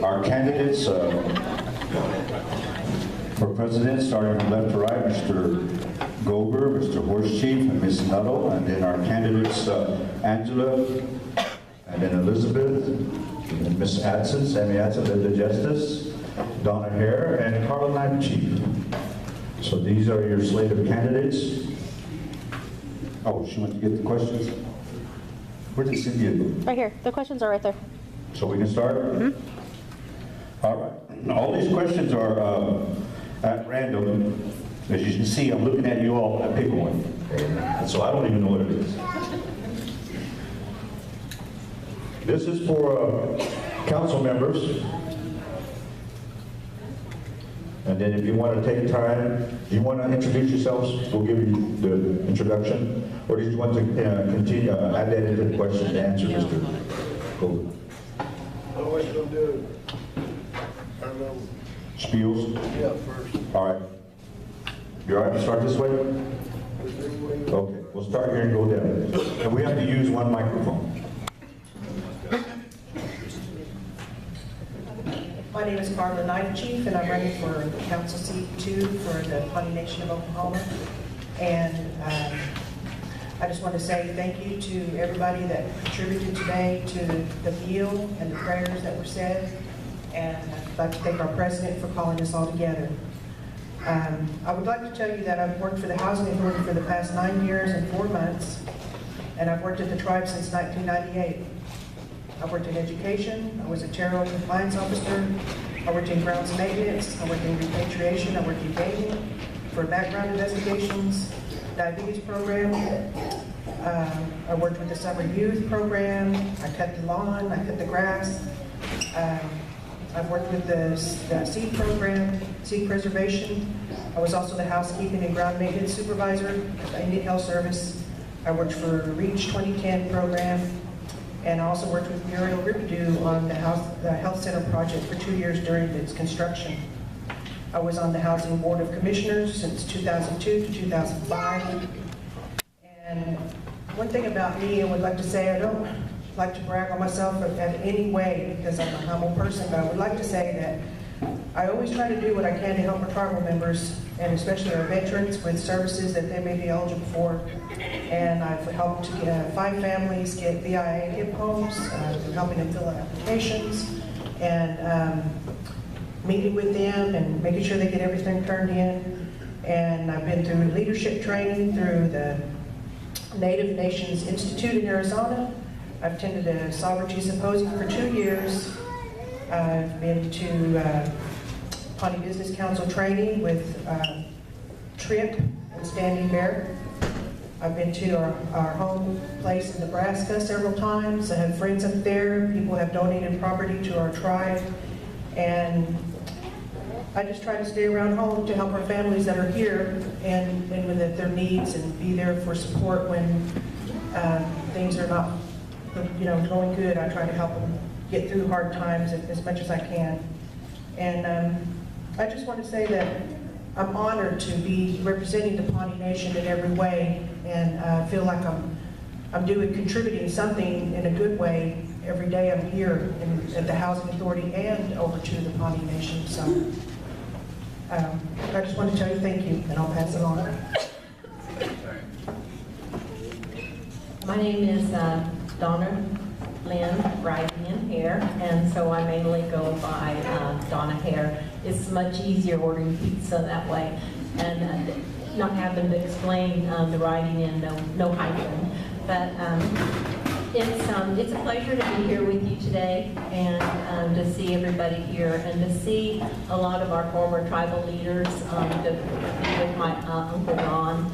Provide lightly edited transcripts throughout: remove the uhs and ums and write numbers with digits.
Our candidates for president, starting from left to right, Mr. Gober, Mr. Horse Chief, and Misty Nuttle, and then our candidates, Angela, and then Elizabeth, and Miss Adson, Sammy Adson, the Justice, Donna Hare, and Carla Knight, Chief. So these are your slate of candidates. Oh, she went to get the questions? Where did Cynthia go? Right here. The questions are right there. So we can start? Mm-hmm. All right. Now, all these questions are at random. As you can see, I'm looking at you all. I pick one. So I don't even know what it is. This is for council members. And then if you want to take time, do you want to introduce yourselves? We'll give you the introduction. Or do you want to continue, add that into the question to answer, Mr. Cole? I was going to do Spiels? Yeah, first. All right. You all right to start this way? Okay, we'll start here and go down. And we have to use one microphone. My name is Carla Knight, Chief, and I'm running for Council Seat 2 for the Pawnee Nation of Oklahoma. And I just want to say thank you to everybody that contributed today to the meal and the prayers that were said. And I'd like to thank our president for calling us all together. I would like to tell you that I've worked for the Housing Authority for the past 9 years and 4 months, and I've worked at the tribe since 1998. I worked in education, I was a terror compliance officer, I worked in grounds maintenance, I worked in repatriation, I worked in gaming for background investigations, diabetes program, I worked with the summer youth program, I cut the lawn, I cut the grass, I've worked with the seed program, seed preservation. I was also the housekeeping and ground maintenance supervisor at the Indian Health Service. I worked for REACH 2010 program. And I also worked with Muriel Ripidew on the health center project for 2 years during its construction. I was on the Housing Board of Commissioners since 2002 to 2005. And one thing about me, I would like to say, I don't like to brag on myself in any way because I'm a humble person, but I would like to say that I always try to do what I can to help our tribal members, and especially our veterans, with services that they may be eligible for. And I've helped 5 families get VIA HIP homes, helping them fill out applications, and meeting with them and making sure they get everything turned in. And I've been through leadership training through the Native Nations Institute in Arizona. I've attended a sovereignty symposium for 2 years. I've been to Pawnee Business Council training with Trip and Standing Bear. I've been to our home place in Nebraska several times. I have friends up there. People have donated property to our tribe. And I just try to stay around home to help our families that are here and with their needs and be there for support when things are not going good. I try to help them get through hard times as much as I can. And I just want to say that I'm honored to be representing the Pawnee Nation in every way, and I feel like I'm contributing something in a good way every day I'm here at the Housing Authority and over to the Pawnee Nation. So I just want to tell you thank you, and I'll pass it on. My name is Donna Hare, and so I mainly go by Donna Hare. It's much easier ordering pizza that way, and not having to explain the writing in, no hyphen. But it's a pleasure to be here with you today, and to see everybody here, and to see a lot of our former tribal leaders, to be with my Uncle Ron,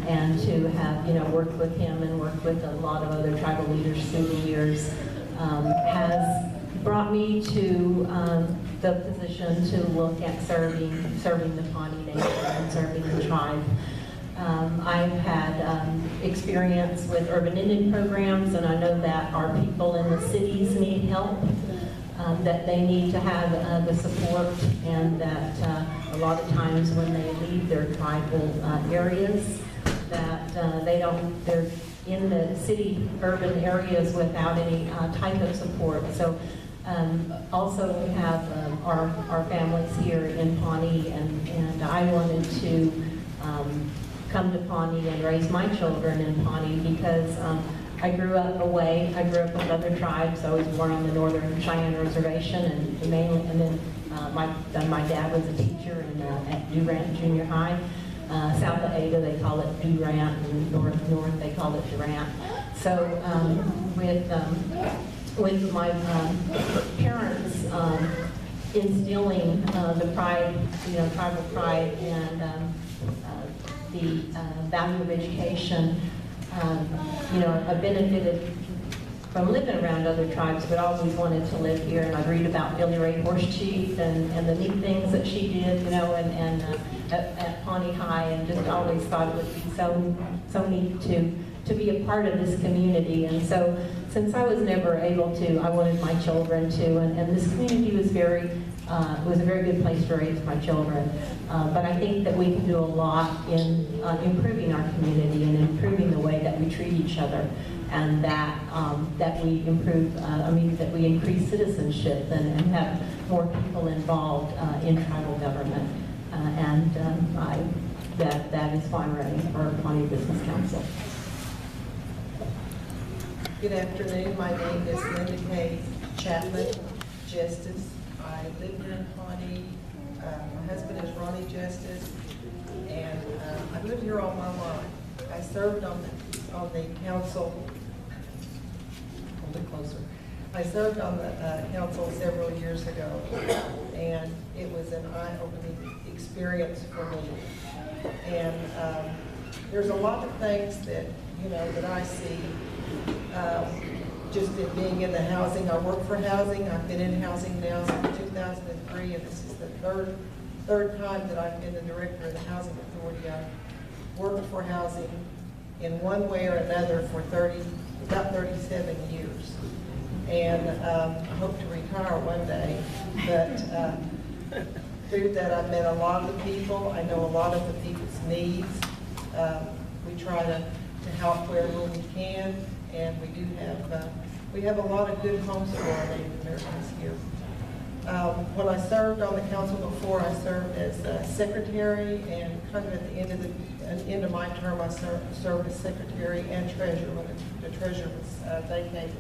and to have worked with him and worked with a lot of other tribal leaders through the years, has brought me to the position to look at serving the Pawnee Nation and serving the tribe. I've had experience with urban Indian programs, and I know that our people in the cities need help, that they need to have the support, and that a lot of times when they leave their tribal areas, that in the city urban areas without any type of support. So also we have our families here in Pawnee, and I wanted to come to Pawnee and raise my children in Pawnee because I grew up away. I grew up with other tribes. I was born on the Northern Cheyenne Reservation, and then my dad was a teacher at Durant Junior High. South of Ada, they call it Durant, and north, they call it Durant. So with my parents instilling the pride, tribal pride, and the value of education, I benefited from living around other tribes, but always wanted to live here. And I'd read about Billy Ray Horse Chief and the neat things that she did, at Pawnee High, and just always thought it would be so neat to be a part of this community. And so, since I was never able to, I wanted my children to, and this community was was a very good place to raise my children. But I think that we can do a lot in improving our community and improving the way that we treat each other, and that we improve, that we increase citizenship and have more people involved in tribal government. That is why I'm running for Pawnee Business Council. Good afternoon. My name is Linda K. Chapman, Justice. I live here in Pawnee. My husband is Ronnie Justice, and I've lived here all my life. I served on the council. A little closer. I served on the council several years ago, and it was an eye-opening experience for me. And there's a lot of things that that I see just in being in the housing. I work for housing. I've been in housing now since 2003, and this is the third time that I've been the director of the Housing Authority. I've worked for housing in one way or another for about 37 years. And I hope to retire one day, but through that I've met a lot of the people. I know a lot of the people's needs. We try to help wherever we can, and we have a lot of good homes for our Native Americans here. When I served on the council before, I served as secretary, and kind of at the end of my term, I served as secretary and treasurer when the treasurer was vacated.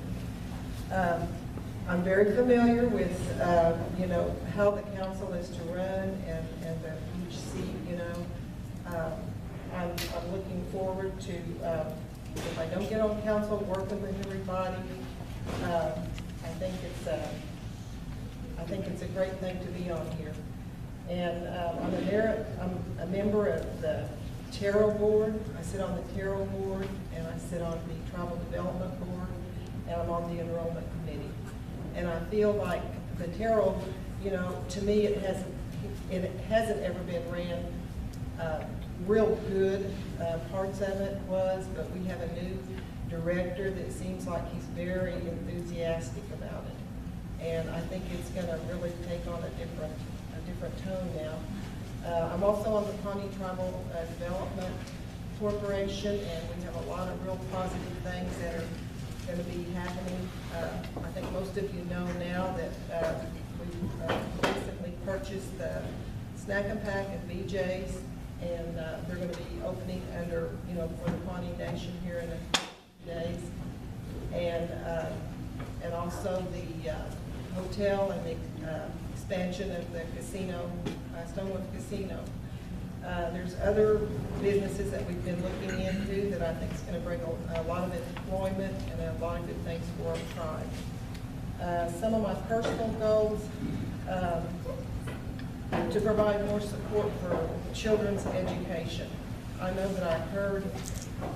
I'm very familiar with how the council is to run and each seat. I'm looking forward to, if I don't get on council, working with everybody. I think it's a great thing to be on here. And I'm a member of the Tarot Board. I sit on the Tarot Board, and I sit on the Tribal Development Board, and I'm on the Enrollment Committee. And I feel like the Tarot, to me, it hasn't ever been ran real good. Parts of it was, but we have a new director that seems like he's very enthusiastic about it. And I think it's going to really take on a different tone now. I'm also on the Pawnee Tribal Development Corporation, and we have a lot of real positive things that are going to be happening. I think most of you know now that we recently purchased the Snack and Pack and BJ's, and they're going to be opening under, for the Pawnee Nation here in a few days. And also the hotel and the expansion of the casino, Stonewall Casino. There's other businesses that we've been looking into that I think is going to bring a lot of employment and a lot of good things for our tribe. Some of my personal goals, to provide more support for children's education. I know that I've heard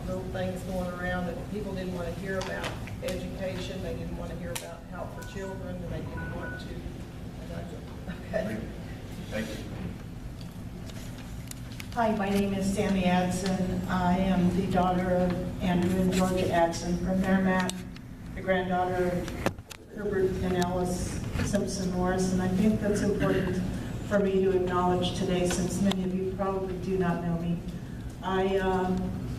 little things going around that people didn't want to hear about education, they didn't want to hear about help for children, and they didn't want to. Okay. Thank you. Hi, my name is Sammy Adson. I am the daughter of Andrew and Georgia Adson from Merrimack, the granddaughter of Herbert and Ellis Simpson Morris, and I think that's important for me to acknowledge today, since many of you probably do not know me. I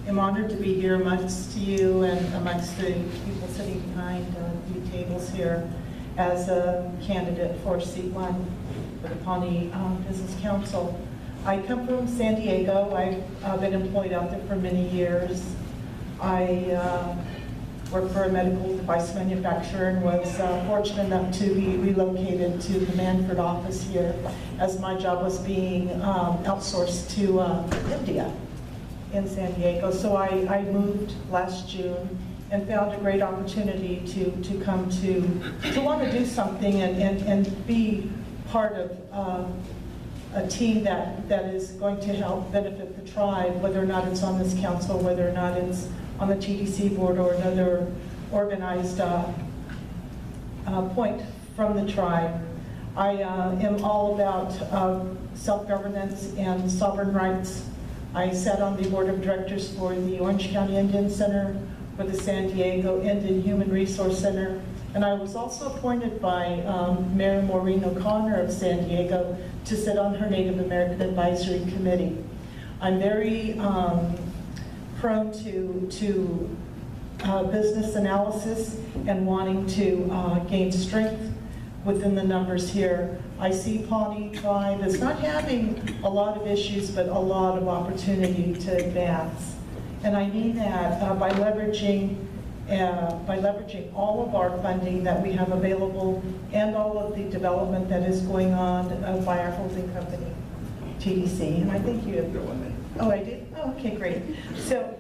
am honored to be here amongst you and amongst the people sitting behind the tables here as a candidate for seat 1 for the Pawnee Business Council. I come from San Diego. I've been employed out there for many years. I worked for a medical device manufacturer and was fortunate enough to be relocated to the Manford office here as my job was being outsourced to India in San Diego. So I moved last June and found a great opportunity to come to want to do something and be part of a team that is going to help benefit the tribe, whether or not it's on this council, whether or not it's on the TDC board or another organized point from the tribe. I am all about self-governance and sovereign rights. I sat on the board of directors for the Orange County Indian Center, for the San Diego Indian Human Resource Center, and I was also appointed by Mayor Maureen O'Connor of San Diego to sit on her Native American Advisory Committee. I'm very prone to business analysis and wanting to gain strength within the numbers here. I see Pawnee tribe as not having a lot of issues, but a lot of opportunity to advance. And I mean that by leveraging all of our funding that we have available and all of the development that is going on by our holding company, TDC. And I think you have, oh, I did? Oh, okay, great. So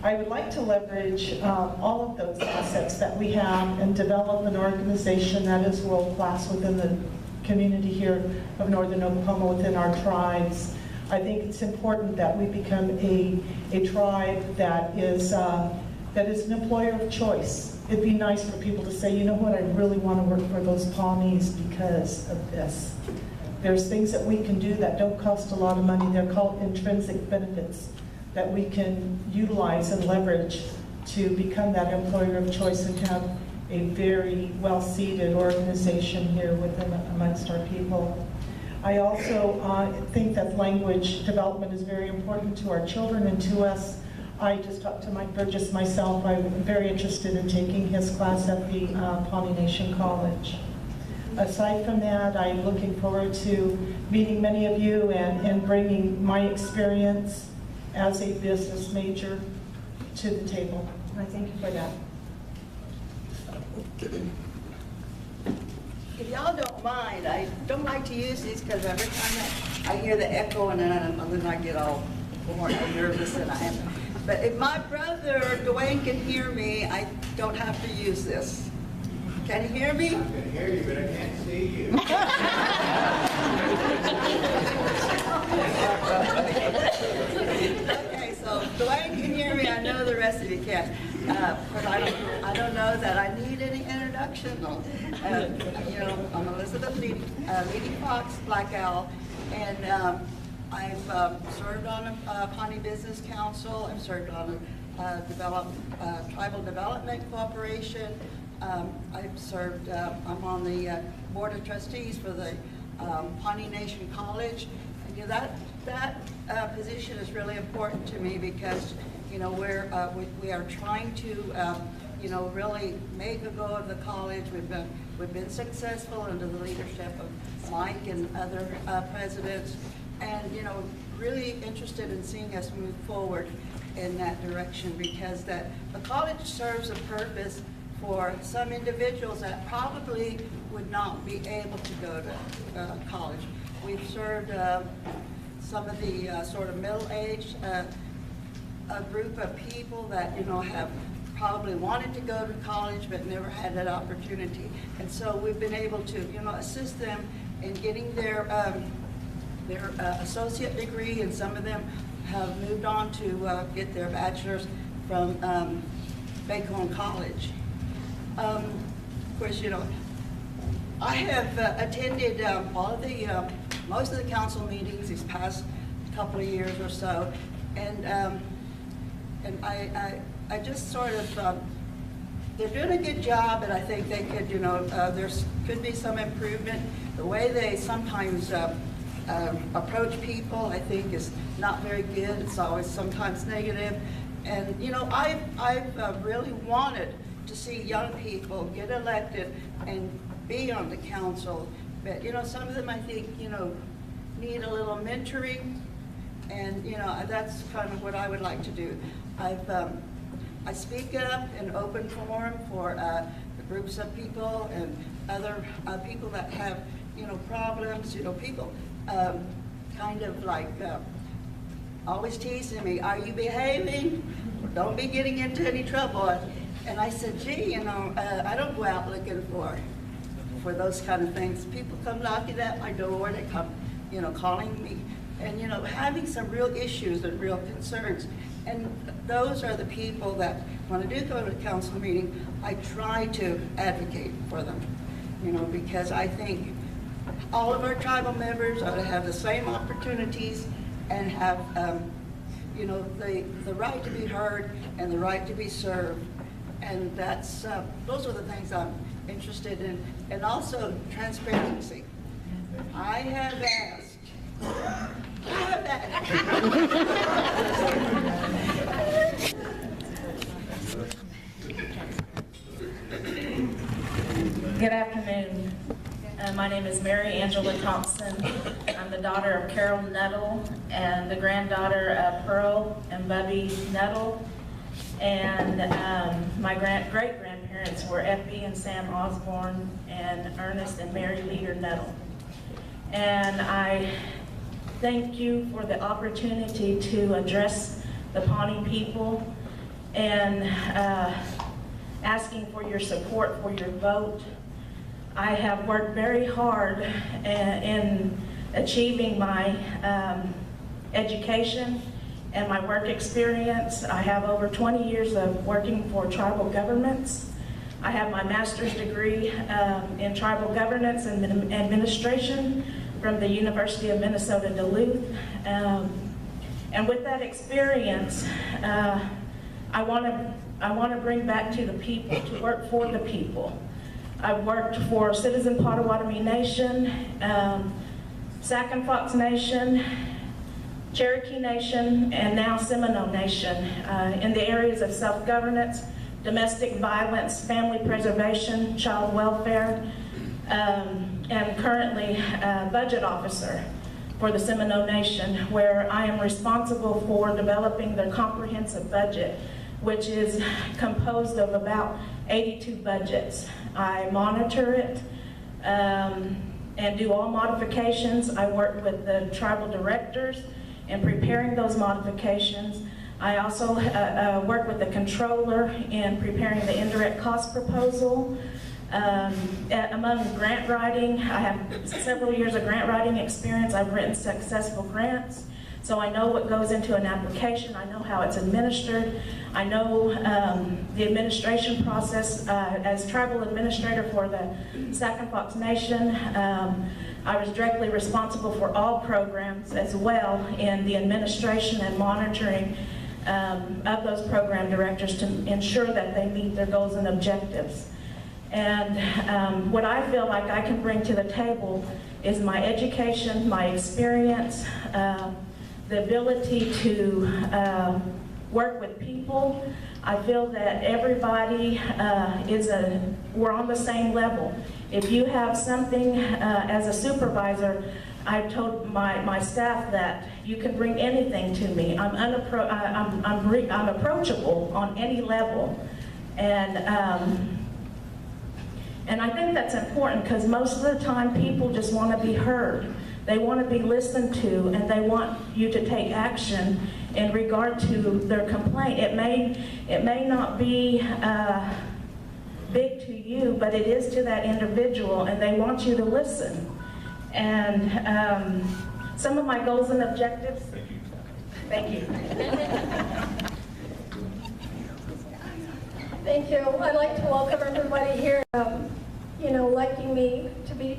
I would like to leverage all of those assets that we have and develop an organization that is world-class within the community here of Northern Oklahoma, within our tribes. I think it's important that we become a tribe that is an employer of choice. It'd be nice for people to say, you know what, I really want to work for those Pawnees because of this. There's things that we can do that don't cost a lot of money. They're called intrinsic benefits that we can utilize and leverage to become that employer of choice and have a very well-seated organization here within amongst our people. I also think that language development is very important to our children and to us. I just talked to Mike Burgess myself. I'm very interested in taking his class at the Pawnee Nation College. Aside from that, I'm looking forward to meeting many of you and bringing my experience as a business major to the table. I thank you for that. If y'all don't mind, I don't like to use these because every time I hear the echo and then I get all more nervous than I am. But if my brother Dwayne can hear me, I don't have to use this. Can he hear me? I can hear you, but I can't see you. Okay, so Dwayne can hear me. I know the rest of you can. But I don't know that I need any introduction. You know, I'm Elizabeth Leading Fox, Black Owl, and I've served on a Pawnee Business Council. I've served on a Tribal Development Corporation. I've served, I'm on the Board of Trustees for the Pawnee Nation College. And, you know, that position is really important to me because, you know, we are trying to, you know, really make a go of the college. We've been successful under the leadership of Mike and other presidents, and, you know, really interested in seeing us move forward in that direction because the college serves a purpose for some individuals that probably would not be able to go to college. We've served some of the sort of middle-aged, a group of people that, you know, have probably wanted to go to college but never had that opportunity. And so we've been able to, you know, assist them in getting their associate degree, and some of them have moved on to get their bachelor's from Bacon College. Of course, you know, I have attended all of the, most of the council meetings these past couple of years or so, and I just sort of, they're doing a good job, and I think they could, you know, there could be some improvement. The way they sometimes approach people, I think, is not very good. It's always sometimes negative. And, you know, I've really wanted to see young people get elected and be on the council. But, you know, some of them, I think, you know, need a little mentoring. And, you know, that's kind of what I would like to do. I speak up in open forum for groups of people and other people that have, you know, problems. You know, people kind of like always teasing me, are you behaving? Don't be getting into any trouble. And I said, gee, you know, I don't go out looking for those kind of things. People come knocking at my door, they come, you know, calling me, and, you know, having some real issues and real concerns. And those are the people that, when I do go to a council meeting, I try to advocate for them, you know, because I think all of our tribal members ought to have the same opportunities and have, you know, the right to be heard and the right to be served. And that's, those are the things I'm interested in. And also transparency. I have asked. Good afternoon. My name is Mary Angela Thompson. I'm the daughter of Carol Nuttle and the granddaughter of Pearl and Bubby Nuttle. And my great-grandparents were F.B. and Sam Osborne and Ernest and Mary Leader Nuttle. And I thank you for the opportunity to address the Pawnee people and asking for your support for your vote. I have worked very hard in achieving my education and my work experience. I have over 20 years of working for tribal governments. I have my master's degree in tribal governance and administration from the University of Minnesota Duluth. And with that experience, I want to bring back to the people, to work for the people. I've worked for Citizen Potawatomi Nation, Sac and Fox Nation, Cherokee Nation, and now Seminole Nation in the areas of self-governance, domestic violence, family preservation, child welfare, and currently budget officer for the Seminole Nation, where I am responsible for developing their comprehensive budget, which is composed of about 82 budgets. I monitor it and do all modifications. I work with the tribal directors in preparing those modifications. I also work with the controller in preparing the indirect cost proposal. Among grant writing, I have several years of grant writing experience. I've written successful grants, so I know what goes into an application. I know how it's administered. I know the administration process. As tribal administrator for the Sac and Fox Nation, I was directly responsible for all programs as well in the administration and monitoring of those program directors to ensure that they meet their goals and objectives. And what I feel like I can bring to the table is my education, my experience, the ability to work with people. I feel that everybody we're on the same level. If you have something as a supervisor, I've told my staff that you can bring anything to me. I'm approachable on any level, and I think that's important because most of the time people just want to be heard. They want to be listened to, and they want you to take action in regard to their complaint. It may not be big to you, but it is to that individual, and they want you to listen. And some of my goals and objectives. Thank you. Thank you. I'd like to welcome everybody here. Electing me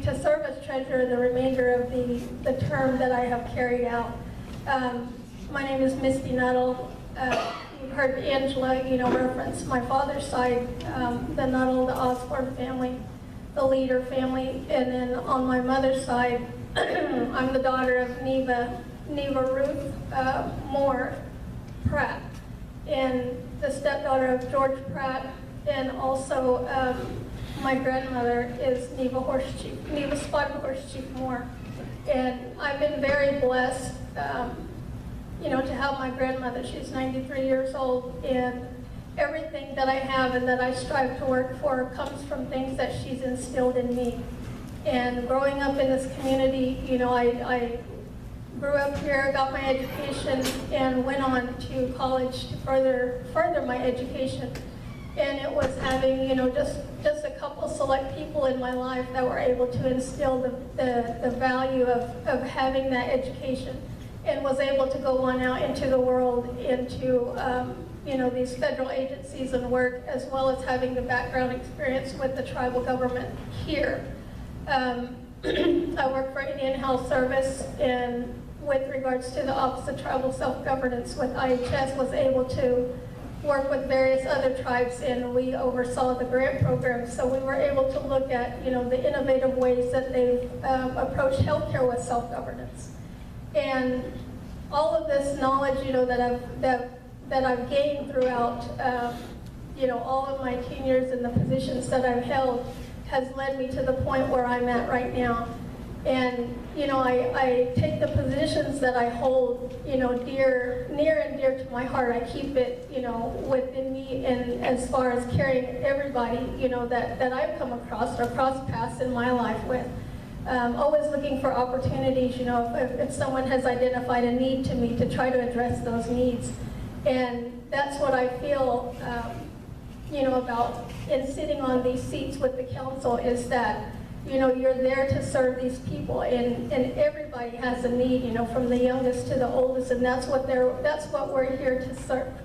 to serve as treasurer the remainder of the term that I have carried out. My name is Misty Nuttle. You've heard Angela, reference my father's side, the Nuttle, the Osborne family, the Leader family, and then on my mother's side, I'm the daughter of Neva Ruth Moore Pratt, and the stepdaughter of George Pratt, and also my grandmother is Neva Spotted Horse Chief Moore. And I've been very blessed, to have my grandmother. She's 93 years old, and everything that I have and that I strive to work for comes from things that she's instilled in me. And growing up in this community, I grew up here, got my education, and went on to college to further my education. And it was having, just a couple select people in my life that were able to instill the value of having that education, and was able to go on out into the world, into these federal agencies and work, as well as having the background experience with the tribal government here. I work for Indian Health Service, and with regards to the Office of Tribal Self-Governance with IHS, was able to work with various other tribes, and we oversaw the grant program. So we were able to look at, the innovative ways that they've approached healthcare with self-governance. And all of this knowledge, that I've gained throughout, all of my tenures and the positions that I've held, has led me to the point where I'm at right now. And, I take the positions that I hold, near and dear to my heart. I keep it, within me, and as far as carrying everybody, that I've come across or crossed paths in my life with. Always looking for opportunities, if someone has identified a need to me, to try to address those needs. And that's what I feel, about in sitting on these seats with the council, is that, you're there to serve these people, and everybody has a need, from the youngest to the oldest, and that's what we're here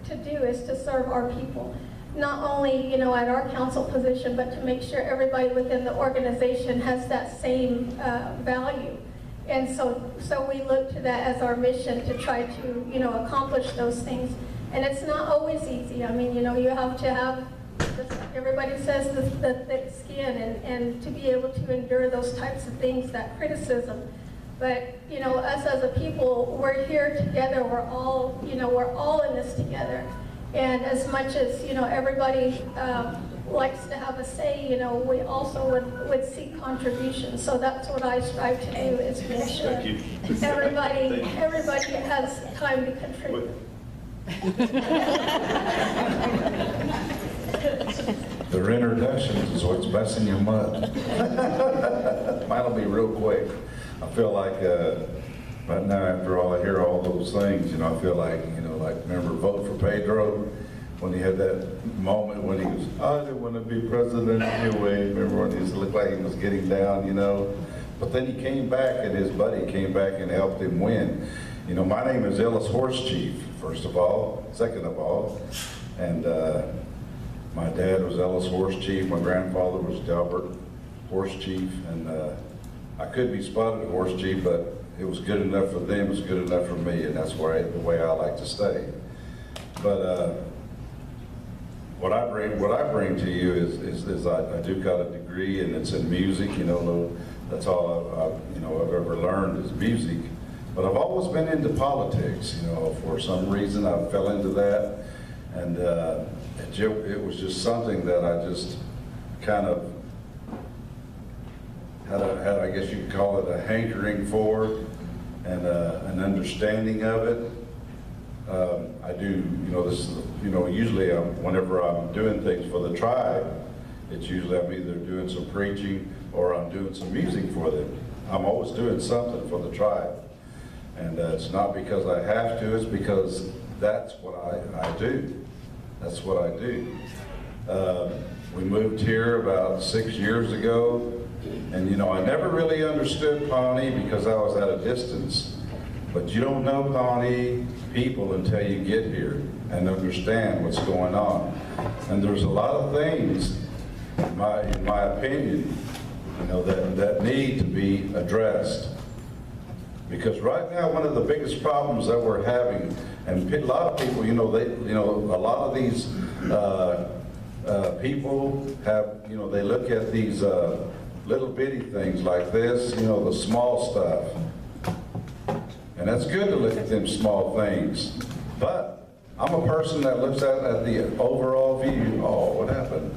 to do, is to serve our people. Not only, at our council position, but to make sure everybody within the organization has that same value. And so we look to that as our mission, to try to, accomplish those things. And it's not always easy. I mean, you have to have, everybody says, the thick skin, and to be able to endure those types of things, that criticism. But, us as a people, we're here together. We're all in this together. And as much as, everybody likes to have a say, we also would seek contributions. So that's what I strive to do, is make sure everybody has time to contribute. Their introductions is what's messing your mud. Mine'll be real quick. I feel like right now, after all, I hear all those things, I feel like, remember Vote for Pedro, when he had that moment when he was, I didn't want to be president anyway. Remember when he looked like he was getting down, But then he came back, and his buddy came back and helped him win. My name is Ellis Horse Chief, first of all, second of all. And my dad was Ellis Horse Chief. My grandfather was Delbert Horse Chief. And I could be Spotted Horse Chief, but it was good enough for them, it was good enough for me, and that's the way I like to stay. But what I bring to you is I do got a degree, and it's in music. That's all I've ever learned is music. But I've always been into politics. For some reason I fell into that, and it was just something that I just kind of had I guess you could call it a hankering for, and an understanding of it. I do, this is, usually whenever I'm doing things for the tribe, it's usually I'm either doing some preaching or I'm doing some music for them. I'm always doing something for the tribe. And it's not because I have to, it's because that's what I do. That's what I do. We moved here about 6 years ago, and I never really understood Pawnee because I was at a distance. But you don't know Pawnee people until you get here and understand what's going on. And there's a lot of things, in my opinion, that need to be addressed. Because right now, one of the biggest problems that we're having, and a lot of people, a lot of these people have, they look at these little bitty things like this, you know, the small stuff. And that's good to look at them small things. But I'm a person that looks at the overall view. Oh, what happened?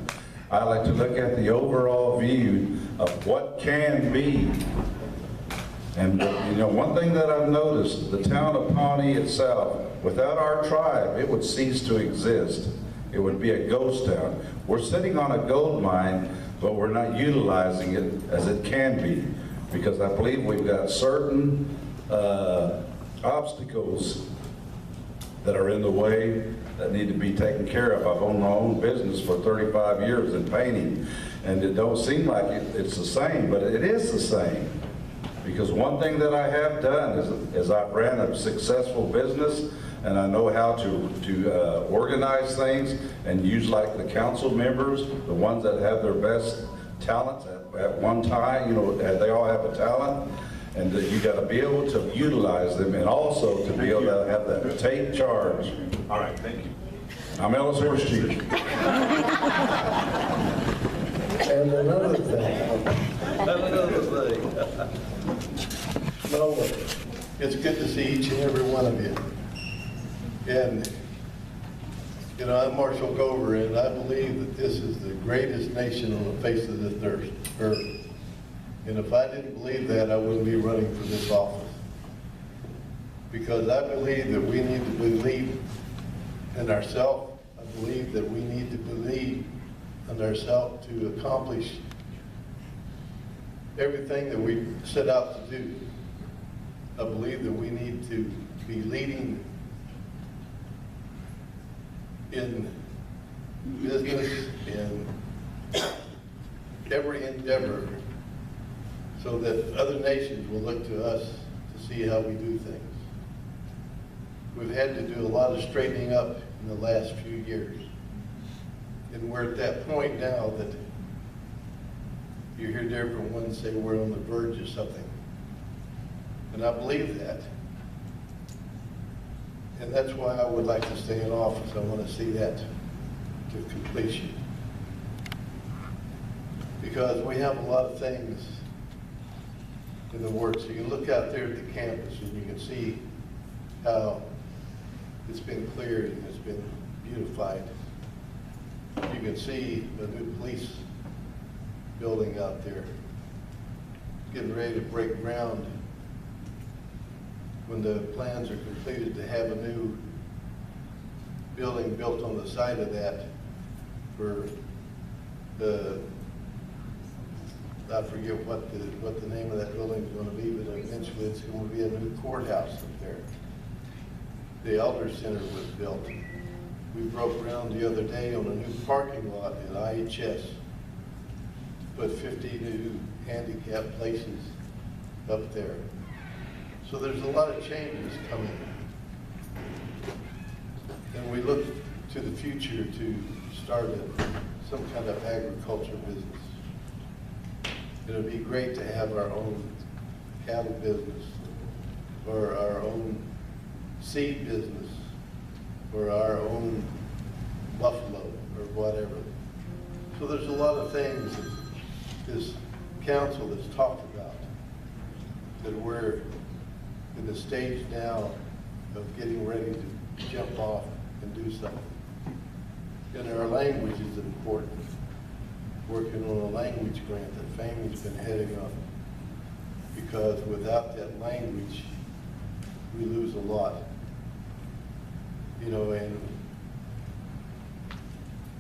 I like to look at the overall view of what can be. And you know, one thing that I've noticed, the town of Pawnee itself, without our tribe, it would cease to exist. It would be a ghost town. We're sitting on a gold mine, but we're not utilizing it as it can be, because I believe we've got certain obstacles that are in the way that need to be taken care of. I've owned my own business for 35 years in painting, and it don't seem like it's the same, but it is the same. Because one thing that I have done is I've ran a successful business, and I know how to organize things and use like the council members, the ones that have their best talents at one time, you know, they all have a talent, and you got to be able to utilize them, and also to be able to have that take charge. All right, thank you. I'm Ellis Horse Chief. And another thing. No, it's good to see each and every one of you. And, you know, I'm Marshall Gover, and I believe that this is the greatest nation on the face of this earth. And if I didn't believe that, I wouldn't be running for this office. Because I believe that we need to believe in ourselves. I believe that we need to believe in ourselves to accomplish everything that we set out to do. I believe that we need to be leading in business, in every endeavor, so that other nations will look to us to see how we do things. We've had to do a lot of straightening up in the last few years. And we're at that point now that you hear different ones say we're on the verge of something. And I believe that. And that's why I would like to stay in office. I want to see that to completion. Because we have a lot of things in the works. You can look out there at the campus and you can see how it's been cleared and it's been beautified. You can see the new police building out there. Getting ready to break ground when the plans are completed to have a new building built on the side of that for the, I forget what the name of that building is going to be, but eventually it's going to be a new courthouse up there. The Elder Center was built. We broke ground the other day on a new parking lot at IHS. Put 50 new handicap places up there. So there's a lot of changes coming. And we look to the future to start some kind of agriculture business. It'll be great to have our own cattle business, or our own seed business, or our own buffalo, or whatever. So there's a lot of things that this council has talked about that we're in the stage now of getting ready to jump off and do something. And our language is important. Working on a language grant that Family's been heading up, because without that language, we lose a lot. You know, and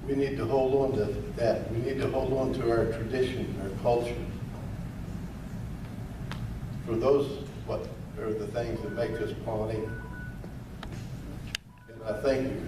we need to hold on to that. We need to hold on to our tradition, our culture. For those, what are the things that make us Pawnee. And I thank you.